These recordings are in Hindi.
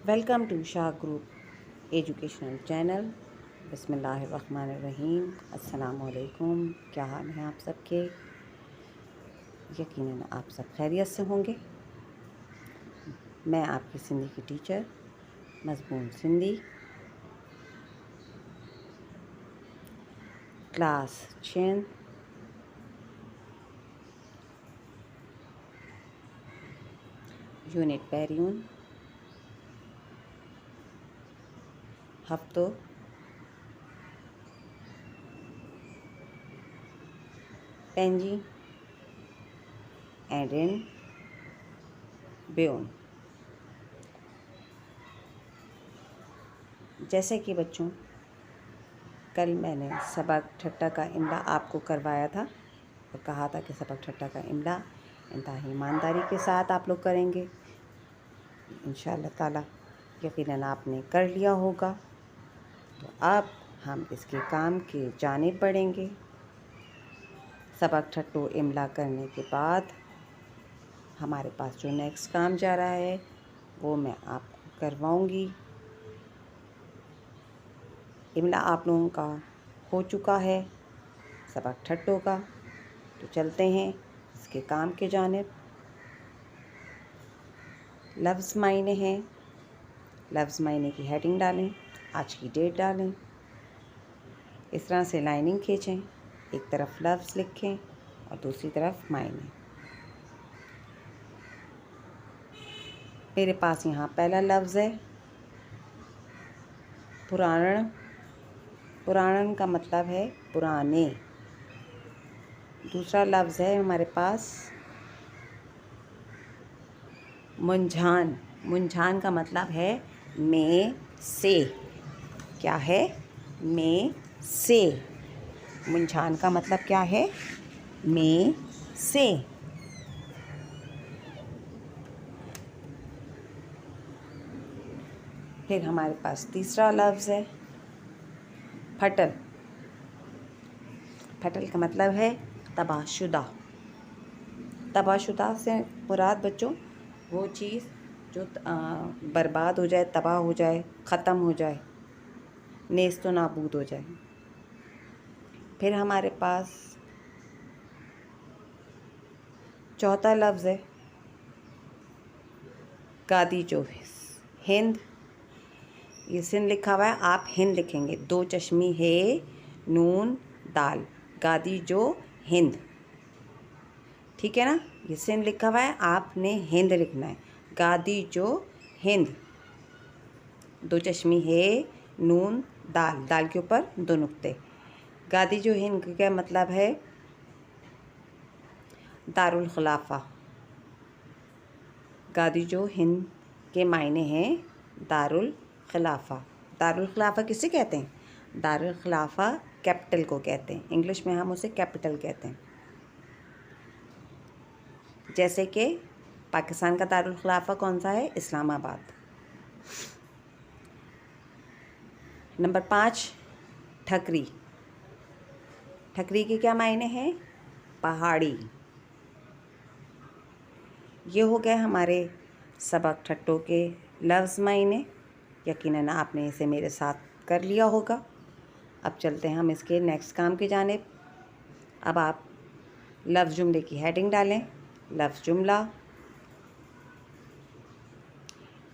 Welcome to Shah group educational channel. बिस्मिल्लाहिर्रहमानिर्रहीम। अस्सलामुअलैकुम। क्या हाल है आप सबके? यकीनन आप सब खैरियत से होंगे। मैं आपकी सिंधी की टीचर मज़मून सिंधी, क्लास 10, यूनिट पैरियून, हफ्तो पेंजी एंडिन ब्योन। जैसे कि बच्चों, कल मैंने सबक ठट्टा का इमला आपको करवाया था और कहा था कि सबक ठट्टा का इमला इंतहाई ईमानदारी के साथ आप लोग करेंगे। इंशाअल्लाह ताला यकीनन आपने कर लिया होगा। तो अब हम इसके काम के जानिब बढ़ेंगे। सबक ठट्टो इमला करने के बाद हमारे पास जो नेक्स्ट काम जा रहा है वो मैं आपको करवाऊंगी। इमला आप लोगों का हो चुका है सबक ठट्टो का, तो चलते हैं इसके काम के जानिब। लफ्ज़ मायने हैं, लफ्ज़ मायने की हेडिंग डालें, आज की डेट डालें, इस तरह से लाइनिंग खींचें, एक तरफ लफ्ज़ लिखें और दूसरी तरफ मायने। मेरे पास यहाँ पहला लफ्ज़ है पुराण। पुराणन का मतलब है पुराने। दूसरा लफ्ज़ है हमारे पास मुंझान। मुंझान का मतलब है में से। क्या है? में से। मुंझान का मतलब क्या है? में से। फिर हमारे पास तीसरा लफ्ज़ है फटल। फटल का मतलब है तबाहशुदा। तबाहशुदा से मुराद बच्चों वो चीज़ जो बर्बाद हो जाए, तबाह हो जाए, ख़त्म हो जाए, नेस्त व नाबूद हो जाए। फिर हमारे पास चौथा लफ्ज़ है गादी जो हिंद। ये सिंध लिखा हुआ है, आप हिंद लिखेंगे। दो चश्मी है, नून दाल, गादी जो हिंद। ठीक है ना? ये सिंध लिखा हुआ है, आपने हिंद लिखना है। गादी जो हिंद। दो चश्मी है, नून दाल, दाल के ऊपर दो नुक्ते। गादी जो हिंद का मतलब है दारुल खिलाफा। गादी जो हिंद के मायने हैं दारुल खिलाफा। दारुल खिलाफा किसे कहते हैं? दारुल खिलाफा कैपिटल को कहते हैं। इंग्लिश में हम उसे कैपिटल कहते हैं। जैसे कि पाकिस्तान का दारुल खिलाफा कौन सा है? इस्लामाबाद। नंबर 5 ठकरी। ठकरी के क्या मायने हैं? पहाड़ी। ये हो गए हमारे सबक ठट्टो के लफ्ज़ मायने। यकीनन आपने इसे मेरे साथ कर लिया होगा। अब चलते हैं हम इसके नेक्स्ट काम की जानिब। अब आप लफ्ज़ जुमले की हेडिंग डालें। लफ्ज़ जुमला,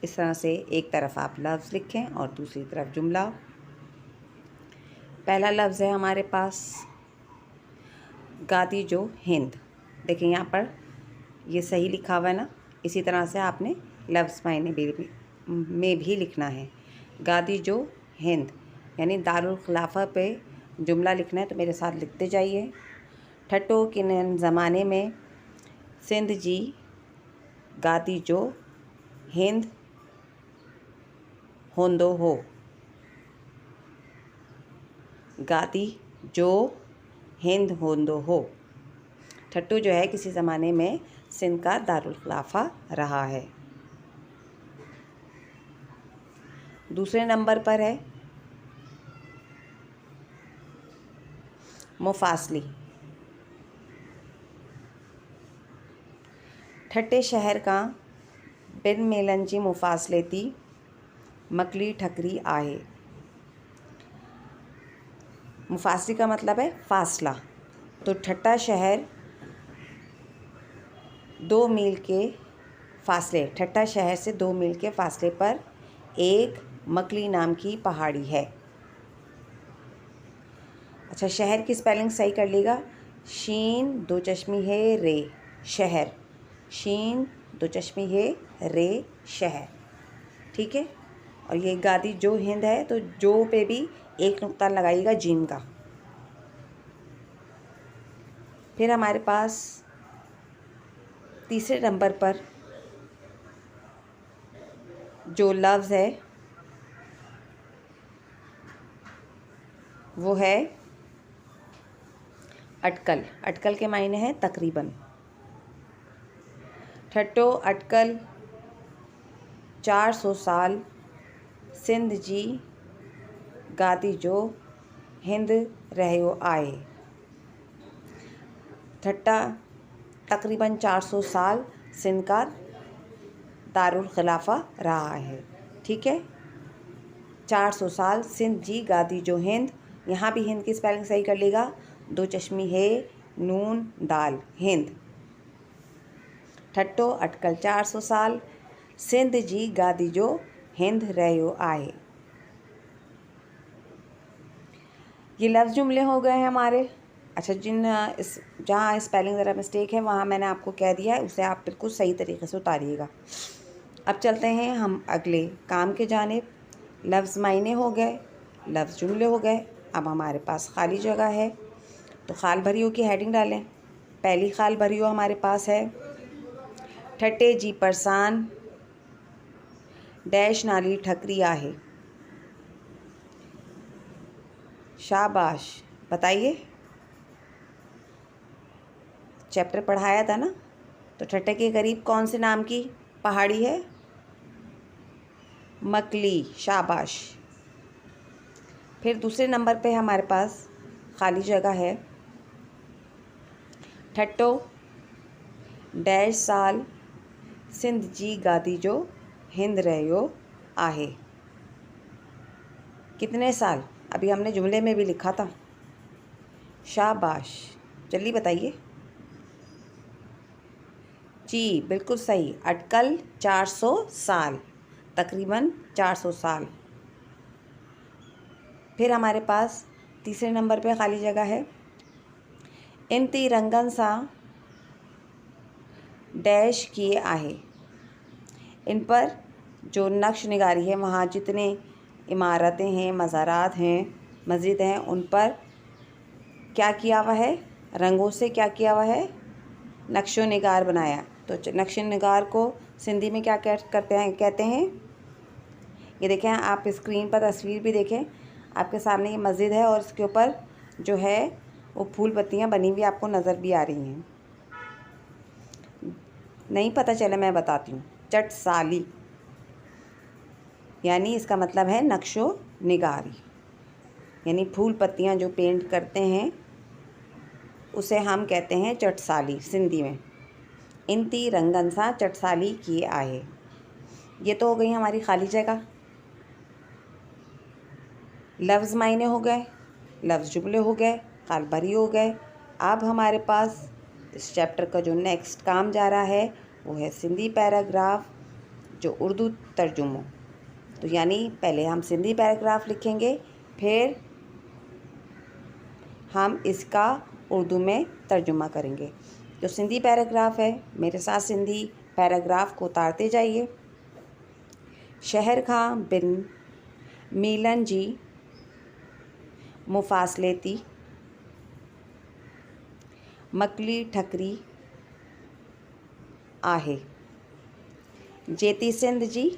इस तरह से एक तरफ आप लफ्ज़ लिखें और दूसरी तरफ जुमला। पहला लफ्ज़ है हमारे पास गादी जो हिंद। देखिए यहाँ पर ये सही लिखा हुआ है ना, इसी तरह से आपने लफ्ज़ मायने में भी लिखना है। गादी जो हिंद यानी दारुल खिलाफा पे जुमला लिखना है, तो मेरे साथ लिखते जाइए। ठट्टो के ज़माने में सिंध जी गादी जो हिंद होंदो हो। गादी जो हिंद होंदो हो। ठट्टो जो है किसी ज़माने में सिंध का दारुल खिलाफा रहा है। दूसरे नंबर पर है मुफासली। ठट्टे शहर का बिन मेलन जी मुफासले थी मकली ठकरी आहे। मुफासली का मतलब है फासला। तो ठट्टा शहर 2 मील के फासले, ठट्टा शहर से 2 मील के फासले पर एक मकली नाम की पहाड़ी है। अच्छा, शहर की स्पेलिंग सही कर लीजिएगा। शीन 2 चश्मी है रे, शहर। शीन 2 चश्मी है रे, शहर। ठीक है। और ये गादी जो हिंद है, तो जो पे भी एक नुक्ता लगाइएगा जीम का। फिर हमारे पास तीसरे नंबर पर जो लफ्ज़ है वो है अटकल। अटकल के मायने हैं तकरीबन। ठट्टो अटकल 400 साल सिंध जी गादी जो हिंद रहियो आए। ठट्टा तकरीबन 400 साल सिंध का दारुल खिलाफा रहा है। ठीक है। 400 साल सिंध जी गादी जो हिंद, यहाँ भी हिंद की स्पेलिंग सही कर लेगा। 2 चश्मी है नून दाल, हिंद। ठट्टो अटकल 400 साल सिंध जी गादी जो हिंद रहियो आए। ये लफ्ज़ जुमले हो गए हैं हमारे। अच्छा, जहाँ स्पेलिंग ज़रा मिस्टेक है वहाँ मैंने आपको कह दिया है, उसे आप बिल्कुल सही तरीके से उतारिएगा। अब चलते हैं हम अगले काम के जानिब। लफ्ज़ मायने हो गए, लफ्ज़ जुमले हो गए। अब हमारे पास खाली जगह है, तो खाल भरियो की हेडिंग डालें। पहली खाल भरियो हमारे पास है ठट्टे जी परसान डैश नाली ठकरी आहे। शाबाश, बताइए। चैप्टर पढ़ाया था ना, तो ठट्टे के करीब कौन से नाम की पहाड़ी है? मकली, शाबाश। फिर दूसरे नंबर पे हमारे पास खाली जगह है ठट्टो डैश साल सिंध जी गादी जो हिंद रहियो आहे। कितने साल? अभी हमने जुमले में भी लिखा था। शाबाश, जल्दी बताइए। जी, बिल्कुल सही। अटकल 400 साल, तकरीबन 400 साल। फिर हमारे पास तीसरे नंबर पे खाली जगह है इंती रंगन सा डैश किए आहे। इन पर जो नक्श निगारी है, वहाँ जितने इमारतें हैं, मज़ारात हैं, मस्जिद हैं, उन पर क्या किया हुआ है? रंगों से क्या किया हुआ है? नक्शो निगार बनाया। तो नक्श निगार को सिंधी में क्या कहते हैं? ये देखें, आप स्क्रीन पर तस्वीर भी देखें। आपके सामने ये मस्जिद है और इसके ऊपर जो है वो फूल पत्तियाँ बनी हुई आपको नज़र भी आ रही हैं। नहीं पता चला, मैं बताती हूँ। चटसाली यानी इसका मतलब है नक्शो निगारी, यानी फूल पत्तियाँ जो पेंट करते हैं उसे हम कहते हैं चटसाली सिंधी में। इंती रंगन सा चटसाली किए आहे। ये तो हो गई हमारी खाली जगह। लफ्ज़ मायने हो गए, लफ्ज़ जुमले हो गए, खाल भरी हो गए। अब हमारे पास इस चैप्टर का जो नेक्स्ट काम जा रहा है वो है सिंधी पैराग्राफ जो उर्दू तर्जुमो। तो यानी पहले हम सिंधी पैराग्राफ लिखेंगे, फिर हम इसका उर्दू में तर्जुमा करेंगे। जो सिंधी पैराग्राफ है, मेरे साथ सिंधी पैराग्राफ को उतारते जाइए। शहर खां बिन मीलन जी मुफ़ासले ती मकली ठकरी आहे। जेती सिंध जी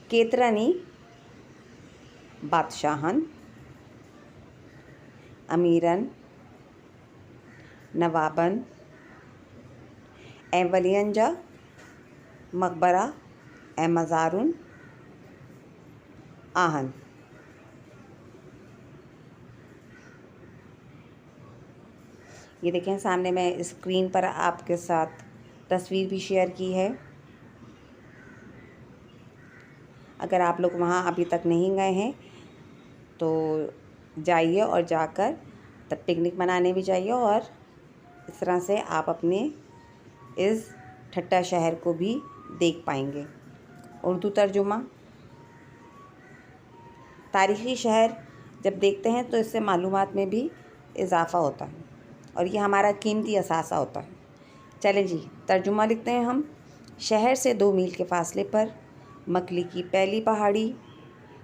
केतिरनि बादशाहनि, अमीरनि, नवाबनि ऐं वलियनि जा मक़बरा ऐं मज़ारुनि आहिनि। ये देखें, सामने मैं स्क्रीन पर आपके साथ तस्वीर भी शेयर की है। अगर आप लोग वहाँ अभी तक नहीं गए हैं तो जाइए, और जाकर तब पिकनिक मनाने भी जाइए, और इस तरह से आप अपने इस ठट्टा शहर को भी देख पाएंगे। उर्दू तर्जुमा। तारीख़ी शहर जब देखते हैं तो इससे मालूमात में भी इजाफ़ा होता है, और ये हमारा कीमती असासा होता है। चलें जी, तर्जुमा लिखते हैं हम। शहर से 2 मील के फासले पर मकली की पहली पहाड़ी,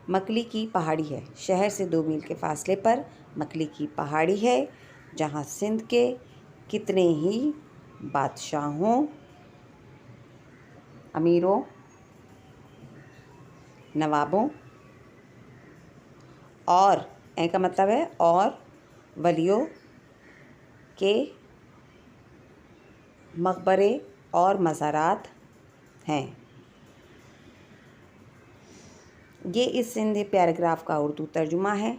मकली की पहाड़ी है। शहर से 2 मील के फासले पर मकली की पहाड़ी है, जहाँ सिंध के कितने ही बादशाहों, अमीरों, नवाबों और ए का मतलब है और वलियों के मकबरे और मज़ारात हैं। ये इस सिंधी पैराग्राफ का उर्दू तर्जुमा है।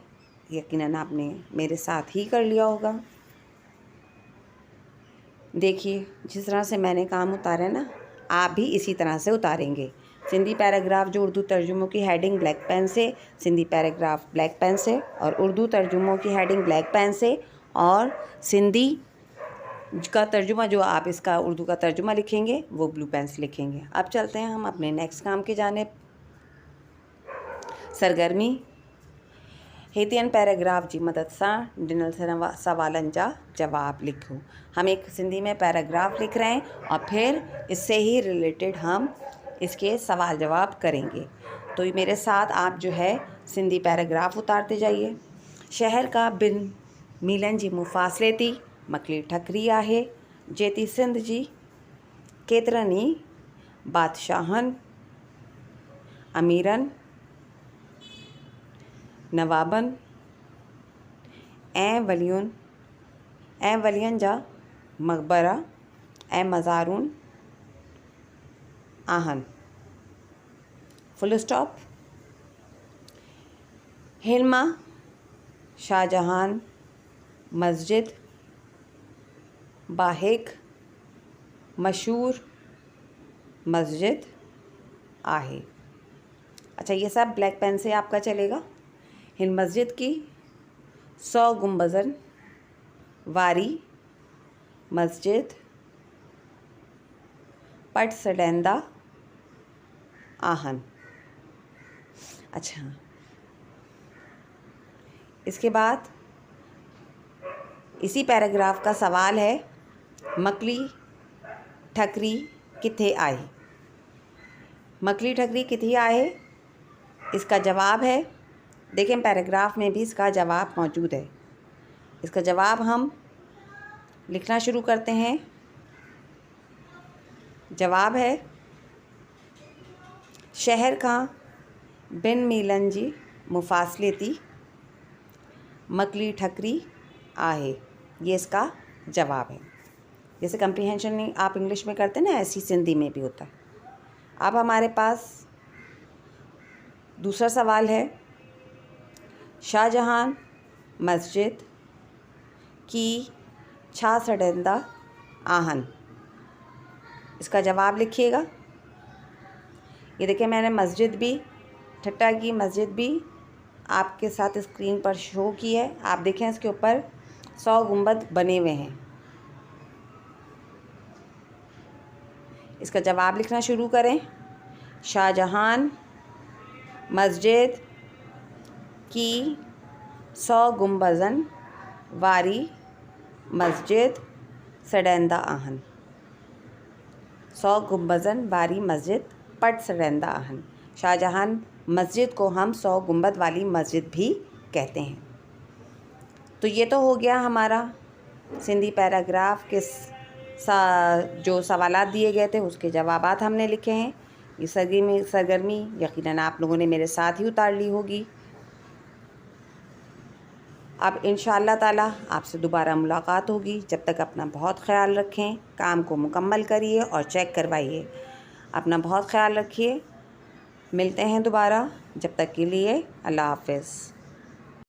यकीनन आपने मेरे साथ ही कर लिया होगा। देखिए, जिस तरह से मैंने काम उतारा है ना, आप भी इसी तरह से उतारेंगे। सिंधी पैराग्राफ जो उर्दू तर्जुमों की हेडिंग ब्लैक पेन से, सिंधी पैराग्राफ ब्लैक पेन से, और उर्दू तर्जुमों की हेडिंग ब्लैक पेन से, और सिंधी का तर्जुमा जो आप इसका उर्दू का तर्जुमा लिखेंगे वो ब्लू पेन से लिखेंगे। अब चलते हैं हम अपने नेक्स्ट काम की जानिब। सरगर्मी। हेतियन पैराग्राफ जी मदद सां ॾिनल सवालनि जा जवाब लिखो। हम एक सिंधी में पैराग्राफ लिख रहे हैं और फिर इससे ही रिलेटेड हम इसके सवाल जवाब करेंगे। तो ये मेरे साथ आप जो है सिंधी पैराग्राफ उतारते जाइए। शहर का बिन मीलन जी मुफ़ासिले थी मकली ठकरी आहे, जेती सिंध जी केतिरनि ई बादशाहनि, अमीरनि, नवाबनि ऐं वलियनि जा मक़बरा ऐं मज़ारून आहिनि। Full stop. हिरमा शाहजहान मस्जिद बाहिक मशहूर मस्जिद आहे। अच्छा, ये सब ब्लैक पेन से आपका चलेगा। हिन मस्जिद की 100 गुंबज़न वारी मस्जिद पट सडेंदा आहन। अच्छा, इसके बाद इसी पैराग्राफ का सवाल है, मकली ठकरी किथे आहे। मकली ठकरी किथे आहे, इसका जवाब है, देखें पैराग्राफ में भी इसका जवाब मौजूद है। इसका जवाब हम लिखना शुरू करते हैं। जवाब है, शहर का बिन मीलन जी मुफ़ासिले थी मकली ठकरी आहे। ये इसका जवाब है। जैसे कंप्रीहेंशन नहीं आप इंग्लिश में करते ना, ऐसी सिंधी में भी होता है। अब हमारे पास दूसरा सवाल है, शाहजहान मस्जिद की छा सडेंदा आहन। इसका जवाब लिखिएगा। ये देखिए, मैंने मस्जिद भी, ठट्टा की मस्जिद भी आपके साथ स्क्रीन पर शो की है। आप देखें, इसके ऊपर 100 गुंबद बने हुए हैं। इसका जवाब लिखना शुरू करें। शाहजहान मस्जिद की 100 गुंबज़न वारी मस्जिद सडेंदा आहन। 100 गुंबज़न वारी मस्जिद पट सडेंदा आहन। शाहजहान मस्जिद को हम 100 गुंबद वाली मस्जिद भी कहते हैं। तो ये तो हो गया हमारा सिंधी पैराग्राफ के जो सवालात दिए गए थे उसके जवाबात हमने लिखे हैं। ये सरगर्मी यकीनन आप लोगों ने मेरे साथ ही उतार ली होगी। अब इंशाअल्लाह ताला आपसे दोबारा मुलाकात होगी। जब तक अपना बहुत ख्याल रखें, काम को मुकम्मल करिए और चेक करवाइए। अपना बहुत ख्याल रखिए। मिलते हैं दोबारा। जब तक के लिए अल्लाह हाफ़िज़।